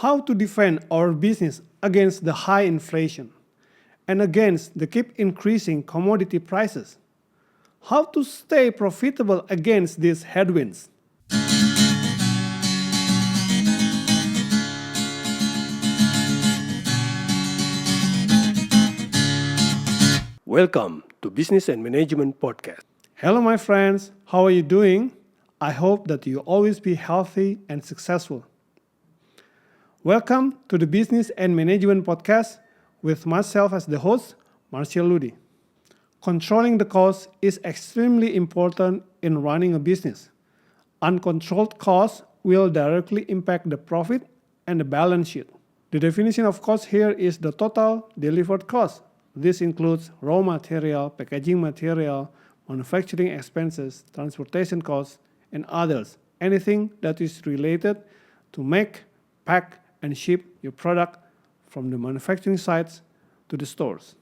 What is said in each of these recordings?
How to defend our business against the high inflation and against the keep increasing commodity prices. How to stay profitable against these headwinds. Welcome to Business and Management Podcast. Hello my friends, how are you doing? I hope that you always be healthy and successful. Welcome to the Business and Management Podcast with myself as the host, Marcel Ludi. Controlling the cost is extremely important in running a business. Uncontrolled costs will directly impact the profit and the balance sheet. The definition of cost here is the total delivered cost. This includes raw material, packaging material, manufacturing expenses, transportation costs, and others. Anything that is related to make, pack, and ship your product from the manufacturing sites to the stores.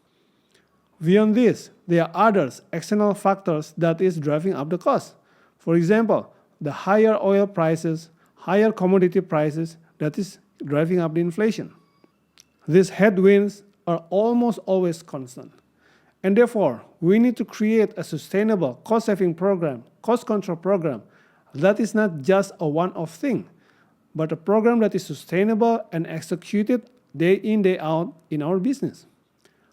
Beyond this, there are other external factors that is driving up the cost. For example, the higher oil prices, higher commodity prices that is driving up the inflation. These headwinds are almost always constant. And therefore, we need to create a sustainable cost-saving program, cost control program that is not just a one-off thing, but a program that is sustainable and executed day in, day out in our business.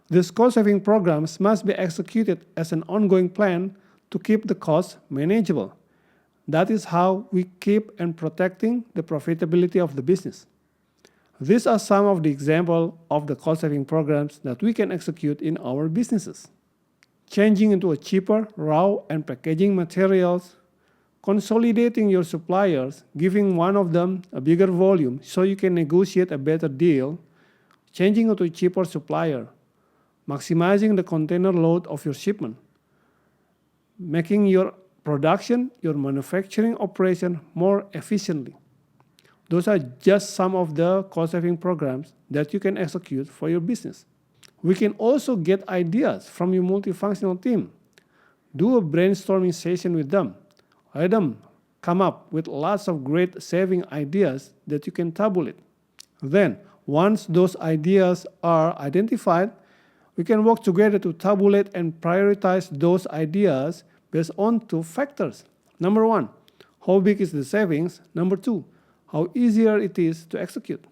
These cost-saving programs must be executed as an ongoing plan to keep the costs manageable. That is how we keep and protecting the profitability of the business. These are some of the examples of the cost-saving programs that we can execute in our businesses. Changing into a cheaper raw and packaging materials, consolidating your suppliers, giving one of them a bigger volume so you can negotiate a better deal, changing to a cheaper supplier, maximizing the container load of your shipment, making your production, your manufacturing operation more efficiently. Those are just some of the cost-saving programs that you can execute for your business. We can also get ideas from your multifunctional team. Do a brainstorming session with them. Let them come up with lots of great saving ideas that you can tabulate. Then, once those ideas are identified, we can work together to tabulate and prioritize those ideas based on two factors. Number one, how big is the savings? Number two, how easier it is to execute.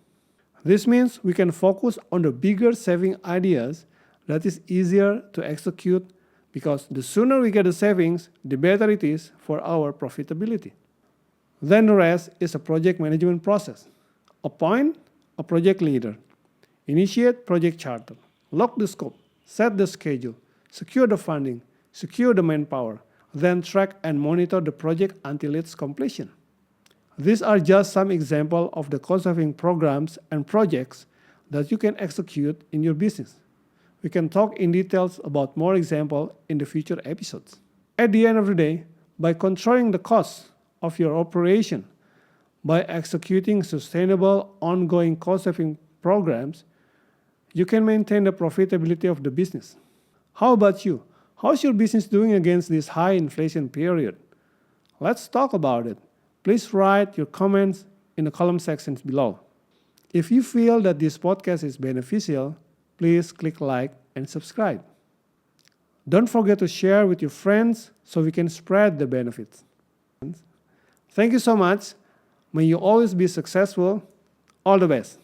This means we can focus on the bigger saving ideas that is easier to execute because the sooner we get the savings, the better it is for our profitability. Then the rest is a project management process. Appoint a project leader. Initiate project charter. Lock the scope. Set the schedule. Secure the funding. Secure the manpower. Then track and monitor the project until its completion. These are just some examples of the cost-saving programs and projects that you can execute in your business. We can talk in details about more examples in the future episodes. At the end of the day, by controlling the costs of your operation, by executing sustainable, ongoing cost-saving programs, you can maintain the profitability of the business. How about you? How's your business doing against this high inflation period? Let's talk about it. Please write your comments in the column sections below. If you feel that this podcast is beneficial, please click like and subscribe. Don't forget to share with your friends so we can spread the benefits. Thank you so much. May you always be successful. All the best.